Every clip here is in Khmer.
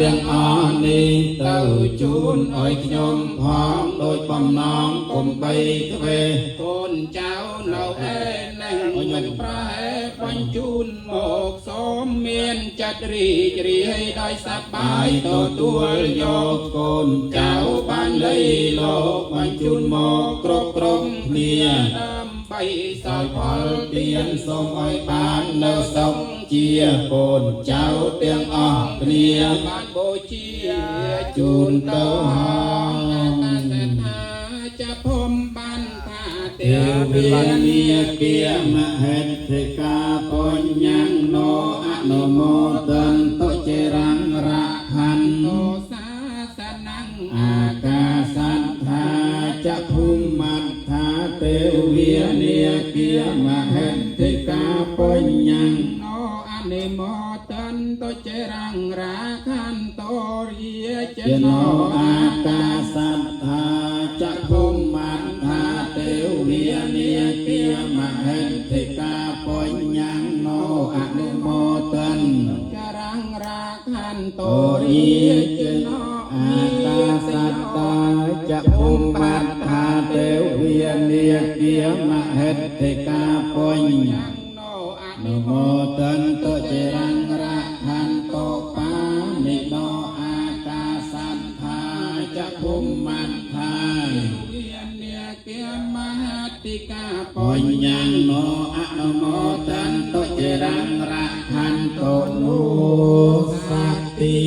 ទាំងអស់នេះទៅជូនឲ្យខ្ញុំផងដោយបំណងកុំបីទ្វេកូនចៅនៅឯនឹងមិនប្រែបញ្ជូនមកសូមមានចិត្តរីករាយដោយសប្បាយទទួលយកកូនចៅបានលៃលោកបញ្ជូនមកគ្រប់គ្នាដើម្បីសោយផលទានសូមឲ្យបាននៅសុខជាកូនចៅទាំងអស់គ្នាបានបូជាជូនទៅហើយจะพมบันทาเทวีเนียเกียมเหตถิกาปุญญังโนอนุโมตันตุเจรังระหันโตสาสนังอากาสัทธาจะภูมิมัทธาเทวีเนียเกียมเหตถิกาปุญญังโนอนุโมตันตุเจรังระหันโตเรียเจโนอากาสัทธาจะภูมิมัทธาเทวีเนียเกียมเหตถิกาปุญญังโนอนุโมตันจรังราคันโตเรียเจโนอากาสัตตาจะภูมิมัทธาเทวีเนียเกียมเหตถิกาปุญญังโนอนุโมตันตุจรังราคันโตปานิโนอากาสัตถาจะภูมิมัทธาติกาปุญญังโนอนุโมตันตุเจรังระหันโตนุสัตติ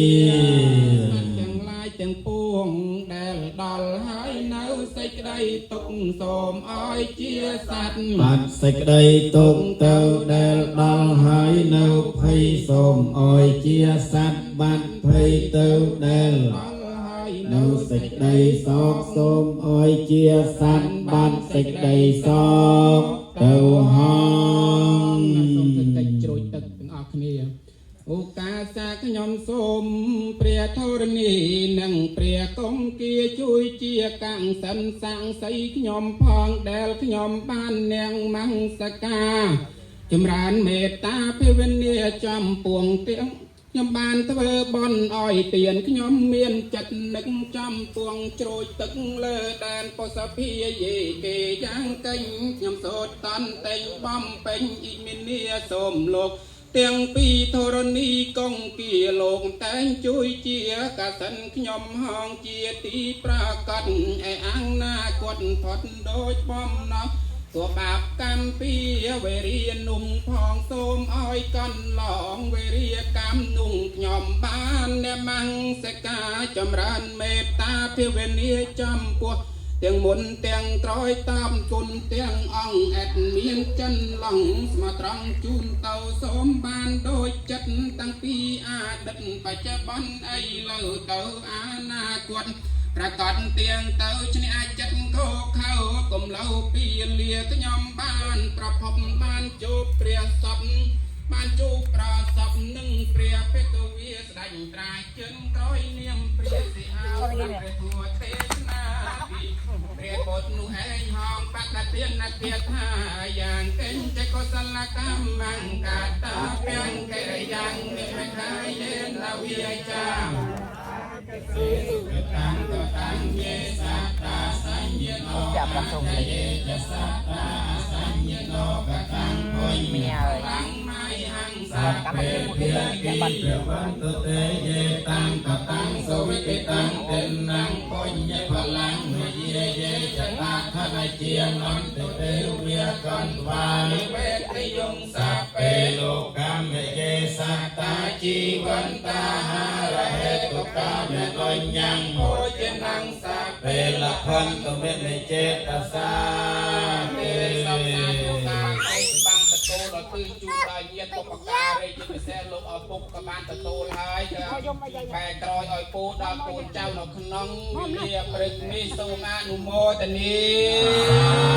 จังลายจังปวงដែលដល់ហើយនៅសេចក្តីទុកសូមឲ្យជាសត្វបាត់សេចក្តីទុកទៅដែលដល់ហើយនៅភ័យសូមឲ្យជាសត្វបាត់ភ័យទៅដែលនៅសេចក្តីសោកសូមឲ្យជាសត្វបានសេចក្តីសោកទៅហងសូមសេចក្តីជ្រោយទឹកទាំងអស់គ្នាឱកាសខ្ញុំសូមព្រះធរណីនិងព្រះកុំគាជួយជាកាំងសិនសាំងសីខ្ញុំផងដែលខ្ញុំបាននាងមហង្សកាចម្រើនមេត្តាភិវនាចំពួងទាំងខ្ញុំបានធ្វើបន់ឲ្យទានខ្ញុំមានចិត្តនឹកចំពួងជ្រោយទឹកលើដែនពោសភាយេគេយ៉ាងកេញខ្ញុំសូត្រតន្តែងបំពេញអ៊ីមីនីសូមលោកទាំងពីរធរណីកងគៀលោកតែងជួយជាកាសិនខ្ញុំហងជាទីប្រកាសឯអង្គណាគាត់ផុតដូចបំណោះទោះបាបកម្មពីវេរានុំផងសូមឲ្យកន្លងវេរាកម្មនុំខ្ញុំបានអ្នកមង្សកាចម្រើនមេត្តាភាវនាចំពោះទាំងមុនទាំងក្រោយតាមគុណទាំងអង្គអត់មានចិនឡងស្មត្រង់ជូនទៅសូមបានដូចចិត្តតាំងពីអតីតបច្ចុប្បន្នអីលើទៅអនាគតប្រកាសទៀងទៅឈ្នះចិត្តខោខៅកុំឡូវពីលាខ្ញុំបានប្រភពបានជួបព្រះសពបានជួបប្រសពនឹងព្រះពេកវាស្ដេចត្រាយជើងក្រោយនាមព្រះសិហាព្រះធัวទេសនាពីព្រះបុត្រនោះឯងហងបកទានណាគាថាយ៉ាងកេញចេកុសលកម្មង្កាតាពាំងកិរិយ៉ាងនិមកាយេនវិចាសេសុតាំងតតាំងយេសាតាសញ្ញនោចាប់รับชมเลยយេសាតាសញ្ញនោកតាំងពុញមីតាំងម៉ៃហង្សាពេភិយគិព្រះវន្តទេយេតាំងតតាំងសវិតិតាំងទិណាំងពុញយេបឡាំងយេយេចតាខណជានន្តទេវាកន្វានិវេទយងសាពេលោកកម្មយេសាតាជីវន្តាហារហេតុកាមេកញ្ញំហោចនាំងសាពេលខន្តមេនិចេតសាទេសំណាលោកតាឯងបានទទួលឲ្យគឺជួនដល់ញាតិបុព្វការីជាពិសេសលោកឪពុកក៏បានទទួលហើយបែរក្រោយឲ្យពូដល់កូនចៅនៅក្នុងវិលាព្រឹកនេះសូមអនុមោទនា